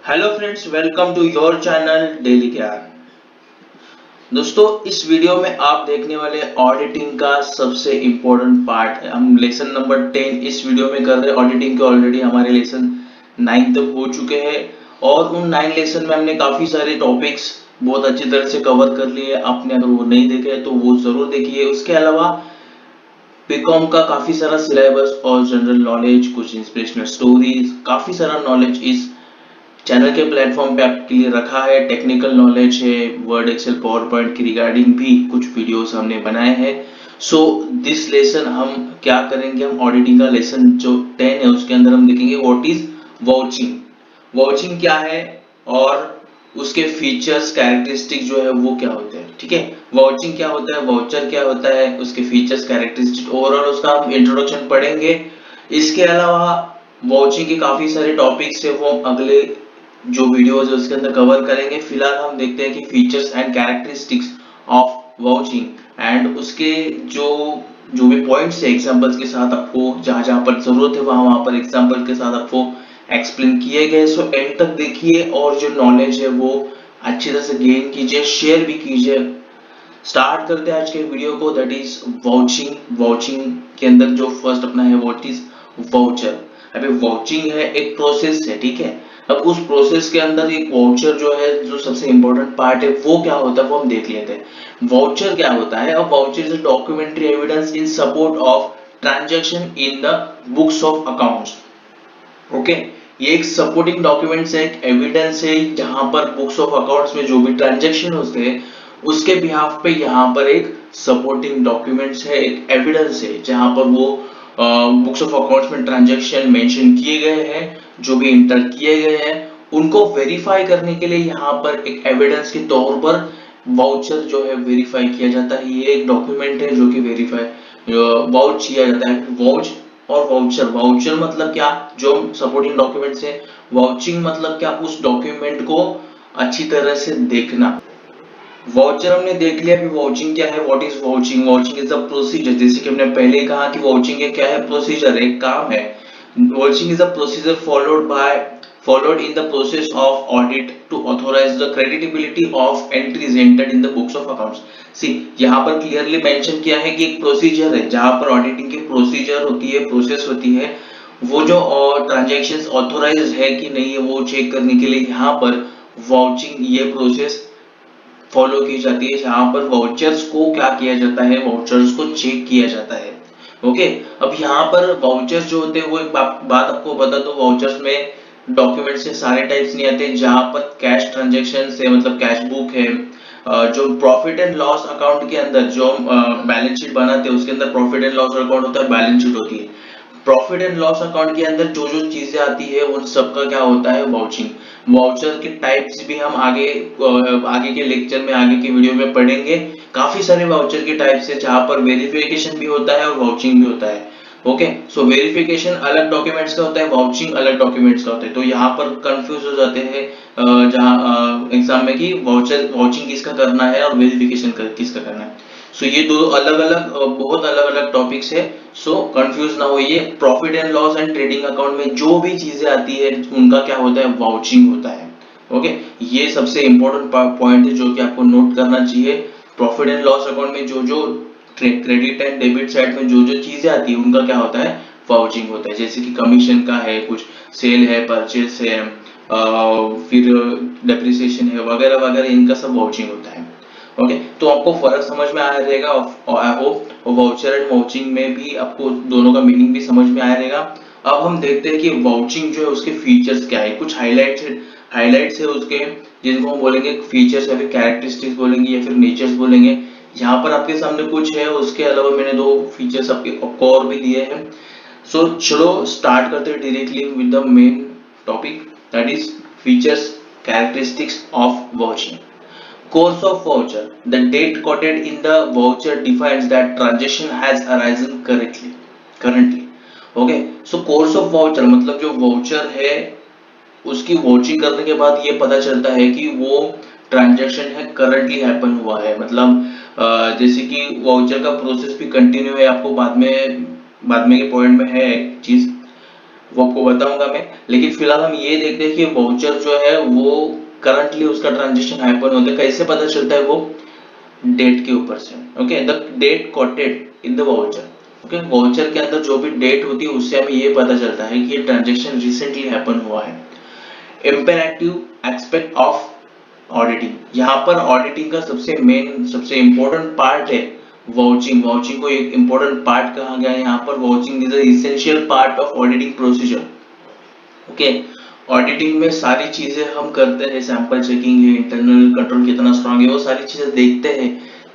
Hello friends, welcome to your channel daily Gyan. दोस्तों, इस video में आप देखने वाले ऑडिटिंग का सबसे इम्पोर्टेंट पार्ट है। हम लेसन नंबर 10 इस वीडियो में कर रहे हैं। ऑडिटिंग के ऑलरेडी हमारे लेसन 9 तक हो चुके हैं और उन 9 लेसन में हमने काफी सारे टॉपिक्स बहुत अच्छी तरह से कवर कर लिए। आपने अगर वो नहीं देखे तो वो जरूर देखिए। उसके अलावा बीकॉम का काफी सारा सिलेबस और जनरल नॉलेज, कुछ इंस्पिरेशनल स्टोरीज, काफी सारा नॉलेज इस चैनल के प्लेटफॉर्म पे आपके लिए रखा है। टेक्निकल नॉलेज है, वर्ड, एक्सेल, पावर पॉइंट की रिगार्डिंग भी कुछ वीडियोस हमने बनाए हैं। सो दिस लेसन हम क्या करेंगे, हम ऑडिटिंग का लेसन जो 10 है उसके अंदर हम देखेंगे व्हाट इज वाउचिंग। वाउचिंग क्या है और उसके फीचर्स, कैरेक्टरिस्टिक जो है वो क्या होते हैं। ठीक है, वाउचिंग क्या होता है, वाउचर क्या होता है, उसके फीचर्स, कैरेक्टरिस्टिक, ओवरऑल उसका हम इंट्रोडक्शन पढ़ेंगे। इसके अलावा वाउचिंग के काफी सारे टॉपिक्स है वो अगले जो वीडियोस है उसके अंदर कवर करेंगे। फिलहाल हम देखते हैं कि features and characteristics of vouching and उसके जो जो भी पॉइंट्स है एग्जांपल्स के साथ आपको जहां जहां पर जरूरत है वहां पर एग्जांपल के साथ आपको एक्सप्लेन किए गए। सो एंड तक देखिए और जो नॉलेज है वो अच्छी तरह से गेन कीजिए, शेयर भी कीजिए। स्टार्ट करते हैं आज के वीडियो को, दैट इज वाउचिंग। वाउचिंग के अंदर जो फर्स्ट अपना है व्हाट इज वाउचर। अभी वाउचिंग है एक प्रोसेस है, ठीक है। अब उस प्रोसेस के अंदर एक वाउचर जो है, जो सबसे इंपॉर्टेंट पार्ट है वो क्या होता है वो हम देख लेते हैं। वाउचर क्या होता है? अब voucher is documentary evidence in support of transaction in the books of accounts. Okay, ये एक सपोर्टिंग डॉक्यूमेंट्स है, एक एविडेंस है जहां पर बुक्स ऑफ अकाउंट्स में जो भी ट्रांजैक्शन होते हैं उसके बिहाफ पे यहाँ पर एक सपोर्टिंग डॉक्यूमेंट्स है, एक एविडेंस है जहां पर वो बुक्स ऑफ अकाउंट्स में ट्रांजैक्शन मेंशन किए गए हैं, जो भी इंटर किए गए हैं उनको वेरीफाई करने के लिए यहाँ पर एक एविडेंस के तौर पर वाउचर जो है वेरीफाई किया जाता है। ये एक डॉक्यूमेंट है जो कि वेरीफाई वाउच किया जाता है। वाउच और वाउचर, वाउचर मतलब क्या, जो सपोर्टिंग डॉक्यूमेंट्स है। वाउचिंग मतलब क्या, उस डॉक्यूमेंट को अच्छी तरह से देखना। वाउचर हमने देख लिया, अभी वाउचिंग क्या है, what is vouching. Vouching is a procedure, जैसे कि हमने पहले ही कहा कि वाउचिंग क्या है, प्रोसीजर, एक काम है। Vouching is a procedure followed in the process of audit to authorize the credibility of entries entered in the books of accounts। सी यहाँ पर क्लियरली मेंशन किया है कि एक प्रोसीजर है जहां पर ऑडिटिंग की प्रोसीजर होती है, प्रोसेस होती है। वो जो ट्रांजैक्शंस ऑथोराइज है कि नहीं है वो चेक करने के लिए यहाँ पर वाउचिंग ये प्रोसेस फॉलो की जाती है, जहां पर वाउचर्स को क्या किया जाता है, वाउचर्स को चेक किया जाता है। ओके, अब यहाँ पर वाउचर्स जो होते हैं वो एक बात आपको बता दो, वाउचर्स में डॉक्यूमेंट्स के सारे टाइप्स नहीं आते। जहां पर कैश ट्रांजैक्शन है, मतलब कैश बुक है, जो प्रॉफिट एंड लॉस अकाउंट के अंदर जो बैलेंस शीट बनाते हैं उसके अंदर प्रॉफिट एंड लॉस अकाउंट होता है, बैलेंस शीट होती है। प्रॉफिट एंड लॉस अकाउंट के अंदर जो जो चीजें आती है उन सबका क्या होता है, वाउचिंग। वाउचर के टाइप्स भी हम आगे के लेक्चर में, आगे के वीडियो में पढ़ेंगे। काफी सारे वाउचर के टाइप्स है जहां पर वेरिफिकेशन भी होता है और वाउचिंग भी होता है। ओके, सो वेरिफिकेशन अलग डॉक्यूमेंट्स का होता है, वाउचिंग अलग डॉक्यूमेंट्स का होता है। तो यहाँ पर कंफ्यूज हो जाते हैं जहाँ एग्जाम में कि वाउचिंग किसका करना है और वेरिफिकेशन किसका करना है। सो ये दो अलग अलग, बहुत अलग अलग टॉपिक्स है। सो कंफ्यूज ना होइए। Profit and loss and trading account में जो भी चीजें आती है उनका क्या होता है, वाउचिंग होता है। ओके, ये सबसे इंपॉर्टेंट पॉइंट है जो कि आपको नोट करना चाहिए। प्रॉफिट एंड लॉस अकाउंट में जो जो क्रेडिट एंड डेबिट साइड में जो जो चीजें आती है उनका क्या होता है, वाउचिंग होता है। जैसे कि कमीशन का है, कुछ सेल है, परचेस है, फिर डेप्रिसिएशन है, वगैरह वगैरह, इनका सब वाउचिंग होता है। ओके, तो आपको फर्क समझ में आया रहेगा। I hope voucher and vouching में भी आपको दोनों का मीनिंग भी समझ में आया रहेगा। अब हम देखते हैं कि वाउचिंग जो है उसके फीचर्स क्या है। कुछ हाइलाइट्स है उसके, जिनको हम बोलेंगे फीचर्स या फिर कैरेक्टरिस्टिक्स बोलेंगे या फिर नेचर्स बोलेंगे। यहाँ पर आपके सामने कुछ है, उसके अलावा मैंने दो फीचर्स आपको और भी दिए हैं। सो चलो स्टार्ट करते हैं directly with the main topic, that is features, characteristics of vouching. Course of voucher. The date quoted in the voucher defines that transaction has arisen currently. Okay, so course of voucher मतलब जो voucher है उसकी watching करने के बाद ये पता चलता है कि वो ट्रांजैक्शन है करंटली हैपन हुआ है। मतलब जैसे कि वाउचर का प्रोसेस भी कंटिन्यू है, आपको बाद में के पॉइंट में है एक चीज। वो आपको बताऊंगा मैं। लेकिन फिलहाल हम ये देखते हैं कि वाउचर जो है वो करंटली उसका ट्रांजेक्शन हैपन होता है, कैसे पता चलता है वो डेट के ऊपर से। Okay, the date quoted in the voucher. Okay, voucher के अंदर जो भी डेट होती है उससे हमें ये पता चलता है कि ये ट्रांजेक्शन रिसेंटली हैपन हुआ है। इंपेरेटिव एक्सपेक्ट ऑफ ऑडिटिंग, यहाँ पर ऑडिटिंग का सबसे मेन सबसे इंपॉर्टेंट पार्ट है वाउचिंग। वाउचिंग को एक इंपॉर्टेंट पार्ट कहा गया है यहाँ पर। Vouching is a essential part of auditing procedure. Okay, auditing में सारी चीजें हम करते हैं, सैंपल चेकिंग है, इंटरनल कंट्रोल कितना स्ट्रांग है, वो सारी चीजें देखते हैं।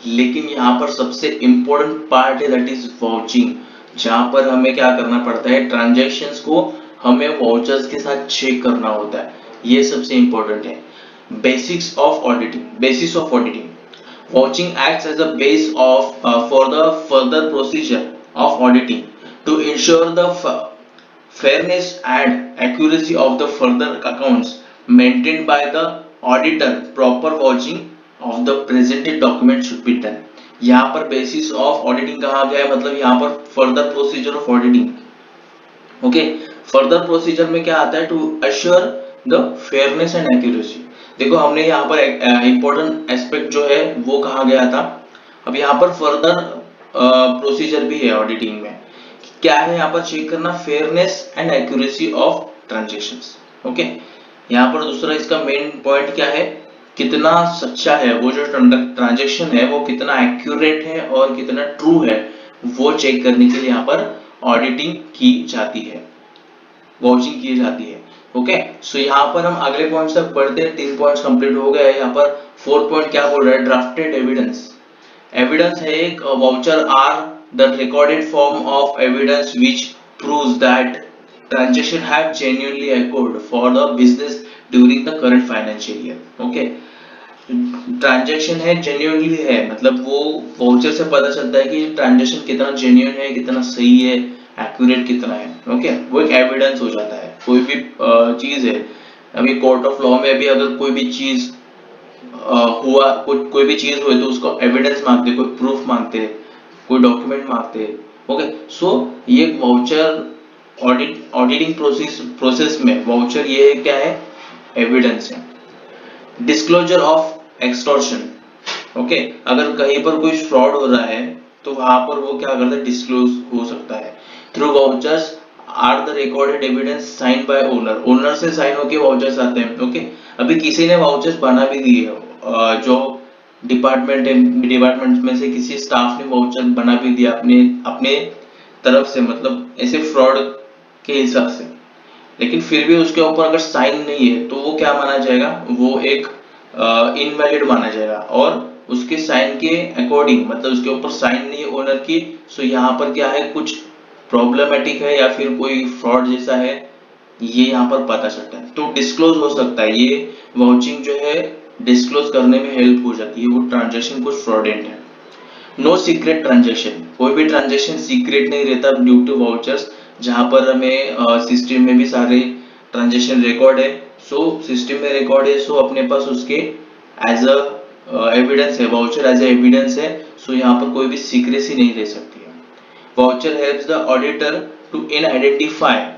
लेकिन यहाँ पर सबसे इंपॉर्टेंट पार्ट है दैट इज वाउचिंग, जहां पर हमें क्या करना पड़ता है, ट्रांजैक्शंस को हमें वाउचर्स के साथ चेक करना होता है। ये सबसे इंपॉर्टेंट है। Basics of auditing, basis of auditing, watching acts as a base of for the further procedure of auditing to ensure the fairness and accuracy of the further accounts maintained by the auditor. Proper watching of the presented document should be done. यहाँ पर basis of auditing कहा गया है, मतलब यहाँ पर further procedure of auditing. Okay, further procedure में क्या आता है, to assure the fairness and accuracy. देखो हमने यहाँ पर इंपॉर्टेंट एस्पेक्ट जो है वो कहा गया था। अब यहाँ पर फर्दर प्रोसीजर भी है ऑडिटिंग में। क्या है यहाँ पर चेक करना, fairness and accuracy of transactions. Okay, यहाँ पर दूसरा इसका मेन पॉइंट क्या है, कितना सच्चा है वो जो ट्रांजेक्शन है, वो कितना एक्यूरेट है और कितना ट्रू है, वो चेक करने के लिए यहाँ पर ऑडिटिंग की जाती है, वाचिंग की जाती है। ओके, सो यहाँ पर हम अगले पॉइंट्स तक बढ़ते हैं। 3 पॉइंट्स कंप्लीट हो गए। यहाँ पर 4th पॉइंट क्या बोल रहा है, ड्राफ्टेड एविडेंस। एविडेंस है एक voucher are the recorded form of evidence which proves that transaction have genuinely occurred for the business during the current financial year. Okay, transaction है, जेन्युइनली है, मतलब वो वाउचर से पता चलता है कि ट्रांजैक्शन कितना जेन्युइन है, कितना सही है, एक्यूरेट कितना है। ओके, वो एक एविडेंस हो जाता है। कोई भी चीज है, अभी कोर्ट ऑफ लॉ में भी अगर कोई भी चीज हुआ, कोई भी चीज हुई तो उसको एविडेंस मांगते, कोई प्रूफ मांगते, कोई डॉक्यूमेंट मांगते। ओके, सो ये वाउचर ऑडिटिंग प्रोसेस में वाउचर ये क्या है, एविडेंस है। Disclosure of extortion. ओके, अगर कहीं पर कोई फ्रॉड हो रहा है तो वहां पर वो क्या करता है, डिस्क्लोज हो सकता है। Through vouchers are the recorded evidence sign by owner. Owner से साइन होके वाउचर्स आते हैं। ओके, अभी किसी ने वाउचर्स बना भी दिए, जो डिपार्टमेंट में से किसी स्टाफ ने वाउचर बना भी दिया अपने तरफ से, मतलब ऐसे फ्रॉड के हिसाब से, लेकिन फिर भी उसके ऊपर अगर साइन नहीं है तो वो क्या माना जाएगा, वो एक इनवैलिड माना जाएगा। और उसके साइन के अकॉर्डिंग, मतलब उसके ऊपर साइन नहीं है ओनर की, सो यहाँ पर क्या है, कुछ प्रॉब्लमेटिक है या फिर कोई फ्रॉड जैसा है, ये यहाँ पर पता चलता है। तो डिस्क्लोज हो सकता है, ये वाउचिंग जो है डिस्क्लोज करने में हेल्प हो जाती है, वो ट्रांजेक्शन कुछ फ्रॉडेंट है। नो सीक्रेट ट्रांजेक्शन, कोई भी ट्रांजेक्शन सीक्रेट नहीं रहता ड्यू टू वाउचर्स। जहां पर हमें सिस्टम में भी सारे ट्रांजेक्शन रिकॉर्ड है, सो सिस्टम में रिकॉर्ड है, सो अपने पास उसके एज अ एविडेंस है, वाउचर एज अ एविडेंस है, सो यहाँ पर कोई भी सीक्रेसी नहीं रह सकती है। Voucher helps the auditor to in identify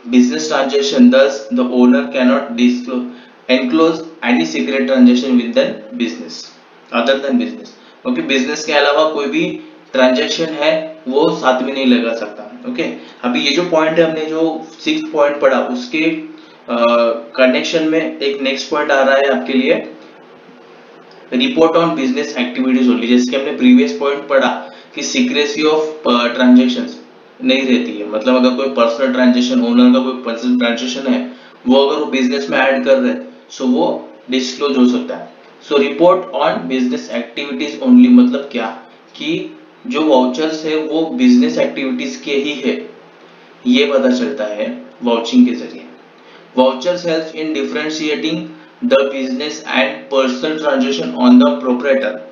business transaction, thus the owner cannot enclose any secret transaction with the business other than business। Okay, business के अलावा कोई भी ट्रांजैक्शन है वो साथ में नहीं लगा सकता। ओके, अभी ये जो पॉइंट है, हमने जो 6th पॉइंट पढ़ा, उसके कनेक्शन में एक नेक्स्ट पॉइंट आ रहा है आपके लिए, report on business activities only. जैसे कि हमने प्रीवियस पॉइंट पढ़ा कि सीक्रेसी ऑफ ट्रांजैक्शंस नहीं रहती है, मतलब अगर कोई पर्सनल ट्रांजेक्शन, ओनर का कोई पर्सनल ट्रांजेक्शन है, वो अगर वो बिजनेस में ऐड कर रहे हैं, सो वो डिस्क्लोज हो सकता है। So report on business activities only, मतलब क्या, कि जो वाउचर्स है वो बिजनेस एक्टिविटीज के ही है, ये पता चलता है वाउचिंग के जरिए। Vouchers help in differentiating the business and personal transaction on the proprietor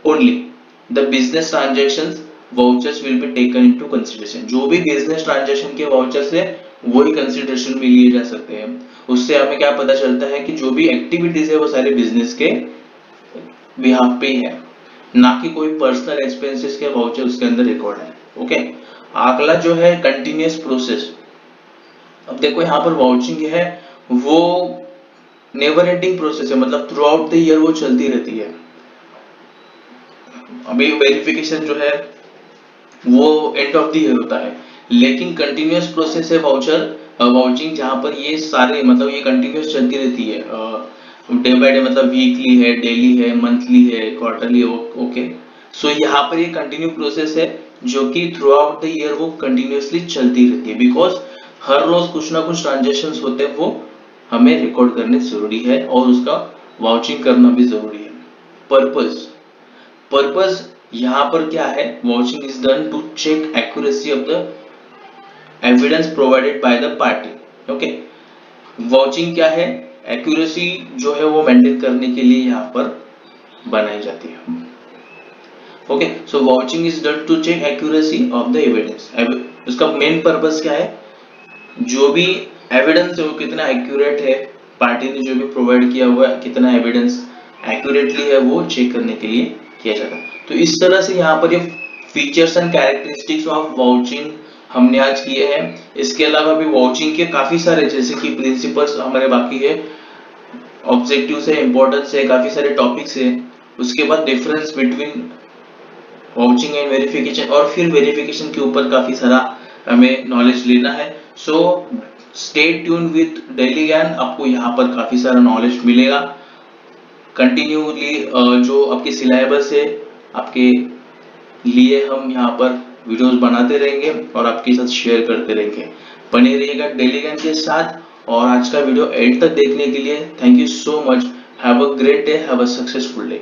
only. The business transactions vouchers will be taken into consideration. जो भी बिजनेस ट्रांजैक्शन के वाउचर्स है वही कंसीडरेशन में लिए जा सकते हैं। उससे हमें क्या पता चलता है कि जो भी एक्टिविटीज है वो सारे बिजनेस के बिहाफ पे है, ना कि कोई पर्सनल एक्सपेंसेस के वाउचर उसके अंदर रिकॉर्ड है। ओके, अगला जो है कंटिन्यूअस प्रोसेस। अब देखो यहाँ पर वाउचिंग है वो नेवर एंडिंग प्रोसेस है, मतलब थ्रू आउट द ईयर वो चलती रहती है। अभी वेरिफिकेशन जो है वो एंड ऑफ द ईयर होता है, लेकिन कंटिन्यूअस प्रोसेस है वाउचिंग, जहां पर ये सारे मतलब ये कंटिन्यूअस चलती रहती है, डे बाय डे, मतलब वीकली है, डेली है, मंथली है, क्वार्टरली। ओके, सो यहाँ पर ये कंटिन्यू प्रोसेस है जो कि थ्रू आउट द ईयर वो कंटिन्यूअसली चलती रहती है, बिकॉज हर रोज कुछ ना कुछ ट्रांजेक्शन होते हैं, वो हमें रिकॉर्ड करने जरूरी है और उसका वाउचिंग करना भी जरूरी है। पर्पस यहाँ पर क्या है, vouching is done to check accuracy of the evidence provided by the party. Okay, vouching क्या है, एक्यूरेसी जो है वो मेंटेन करने के लिए यहाँ पर बनाई जाती है। Okay, so vouching is done to check accuracy of the evidence. उसका मेन पर्पस क्या है, जो भी एविडेंस है वो कितना एक्यूरेट है, पार्टी ने जो भी प्रोवाइड किया हुआ है कितना एविडेंस एक्यूरेटली है, वो चेक करने के लिए किया जाता है। तो इस तरह से यहाँ पर ये features and characteristics of vouching हमने आज किए हैं। इसके अलावा भी वाउचिंग के काफी सारे, जैसे कि प्रिंसिपल्स हमारे बाकी है, ऑब्जेक्टिव्स है, इंपॉर्टेंस है, काफी सारे टॉपिक्स है। उसके बाद difference between vouching and verification, और फिर वेरिफिकेशन के ऊपर काफी सारा हमें नॉलेज लेना है। So stay tune with daily ज्ञान, आपको यहाँ पर काफी सारा नॉलेज मिलेगा। कंटिन्यूली जो आपकी सिलेबस है आपके लिए हम यहाँ पर वीडियोस बनाते रहेंगे और आपके साथ शेयर करते रहेंगे। बने रहिएगा डेली ज्ञान के साथ, और आज का वीडियो एंड तक देखने के लिए thank you so much. Have a great day, have a successful day.